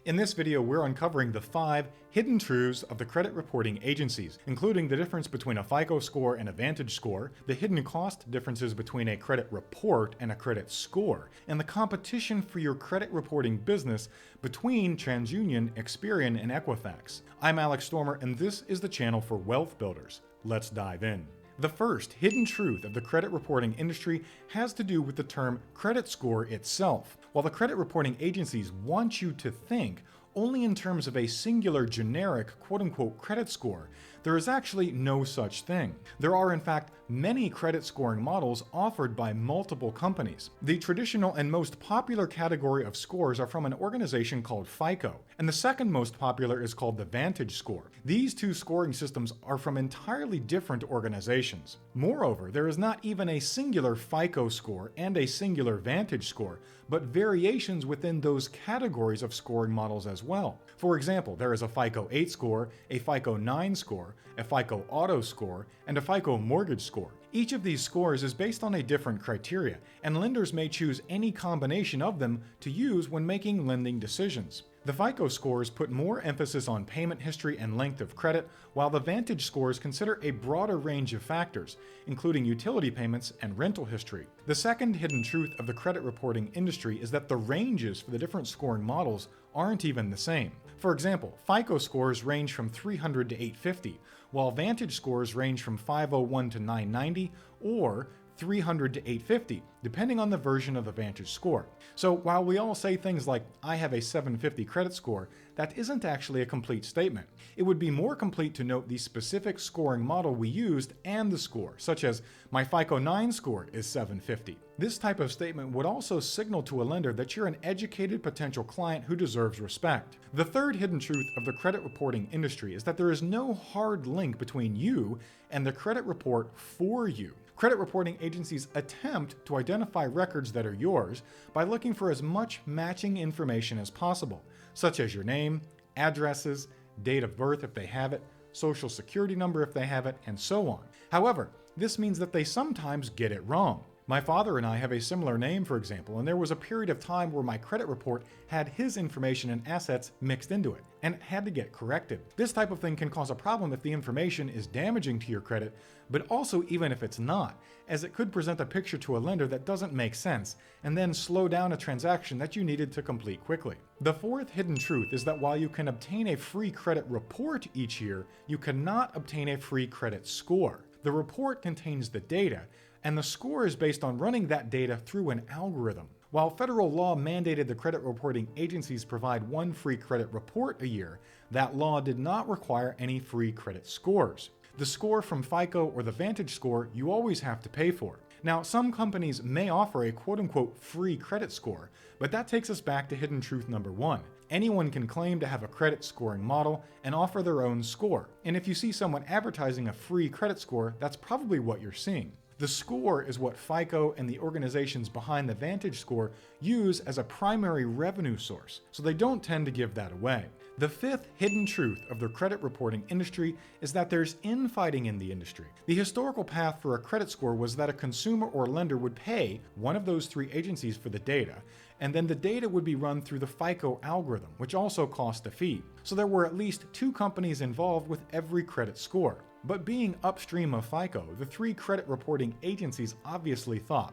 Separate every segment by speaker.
Speaker 1: In this video, we're uncovering the 5 hidden truths of the credit reporting agencies, including the difference between a FICO score and a Vantage score, the hidden cost differences between a credit report and a credit score, and the competition for your credit reporting business between Transunion, Experian, and Equifax. I'm Alex Stoermer, and this is the channel for wealth builders. Let's dive in. The first hidden truth of the credit reporting industry has to do with the term credit score itself. While the credit reporting agencies want you to think only in terms of a singular generic quote-unquote credit score, there is actually no such thing. There are in fact many credit scoring models offered by multiple companies. The traditional and most popular category of scores are from an organization called FICO, and the second most popular is called the Vantage score. These two scoring systems are from entirely different organizations. Moreover, there is not even a singular FICO score and a singular Vantage score, but variations within those categories of scoring models as well. For example, there is a FICO 8 score, a FICO 9 score, a FICO auto score, and a FICO mortgage score. Each of these scores is based on a different criteria, and lenders may choose any combination of them to use when making lending decisions. The FICO scores put more emphasis on payment history and length of credit, while the Vantage scores consider a broader range of factors, including utility payments and rental history. The second hidden truth of the credit reporting industry is that the ranges for the different scoring models aren't even the same. For example, FICO scores range from 300 to 850, while Vantage scores range from 501 to 990 or 300 to 850, depending on the version of the Vantage score. So while we all say things like, I have a 750 credit score, that isn't actually a complete statement. It would be more complete to note the specific scoring model we used and the score, such as, my FICO 9 score is 750. This type of statement would also signal to a lender that you're an educated potential client who deserves respect. The third hidden truth of the credit reporting industry is that there is no hard link between you and the credit report for you. Credit reporting agencies attempt to identify records that are yours by looking for as much matching information as possible, such as your name, addresses, date of birth if they have it, social security number if they have it, and so on. However, this means that they sometimes get it wrong. My father and I have a similar name, for example, and there was a period of time where my credit report had his information and assets mixed into it, and it had to get corrected. This type of thing can cause a problem if the information is damaging to your credit, but also even if it's not, as it could present a picture to a lender that doesn't make sense, and then slow down a transaction that you needed to complete quickly. The fourth hidden truth is that while you can obtain a free credit report each year, you cannot obtain a free credit score. The report contains the data, and the score is based on running that data through an algorithm. While federal law mandated the credit reporting agencies provide one free credit report a year, that law did not require any free credit scores. The score from FICO or the Vantage score you always have to pay for. Now, some companies may offer a quote-unquote free credit score, but that takes us back to hidden truth number 1. Anyone can claim to have a credit scoring model and offer their own score. And if you see someone advertising a free credit score, that's probably what you're seeing. The score is what FICO and the organizations behind the Vantage score use as a primary revenue source, so they don't tend to give that away. The fifth hidden truth of the credit reporting industry is that there's infighting in the industry. The historical path for a credit score was that a consumer or lender would pay one of those three agencies for the data, and then the data would be run through the FICO algorithm, which also cost a fee. So there were at least 2 companies involved with every credit score. But being upstream of FICO, the 3 credit reporting agencies obviously thought,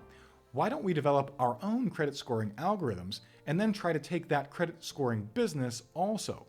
Speaker 1: why don't we develop our own credit scoring algorithms and then try to take that credit scoring business also?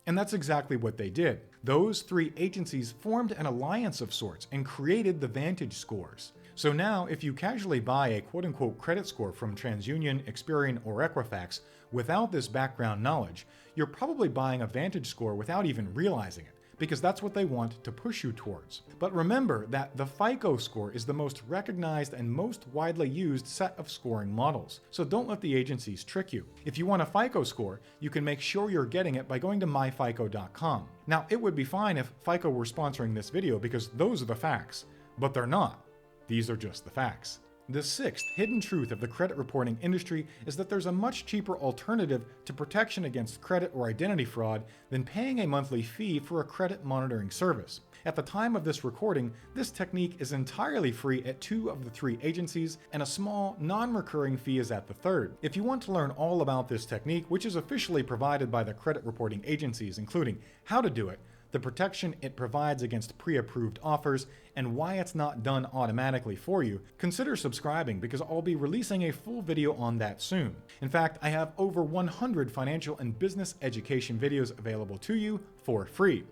Speaker 1: And that's exactly what they did. Those 3 agencies formed an alliance of sorts and created the Vantage scores. So now, if you casually buy a quote-unquote credit score from Transunion, Experian, or Equifax without this background knowledge, you're probably buying a Vantage score without even realizing it, because that's what they want to push you towards. But remember that the FICO score is the most recognized and most widely used set of scoring models, so don't let the agencies trick you. If you want a FICO score, you can make sure you're getting it by going to myfico.com. Now, it would be fine if FICO were sponsoring this video because those are the facts, but they're not. These are just the facts. The sixth hidden truth of the credit reporting industry is that there's a much cheaper alternative to protection against credit or identity fraud than paying a monthly fee for a credit monitoring service. At the time of this recording, this technique is entirely free at 2 of the 3 agencies, and a small, non-recurring fee is at the 3rd. If you want to learn all about this technique, which is officially provided by the credit reporting agencies, including how to do it, the protection it provides against pre-approved offers, and why it's not done automatically for you, consider subscribing because I'll be releasing a full video on that soon. In fact, I have over 100 financial and business education videos available to you for free.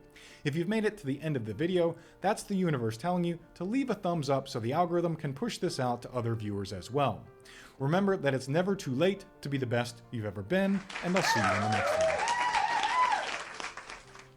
Speaker 1: If you've made it to the end of the video, that's the universe telling you to leave a thumbs up so the algorithm can push this out to other viewers as well. Remember that it's never too late to be the best you've ever been, and I'll see you in the next one.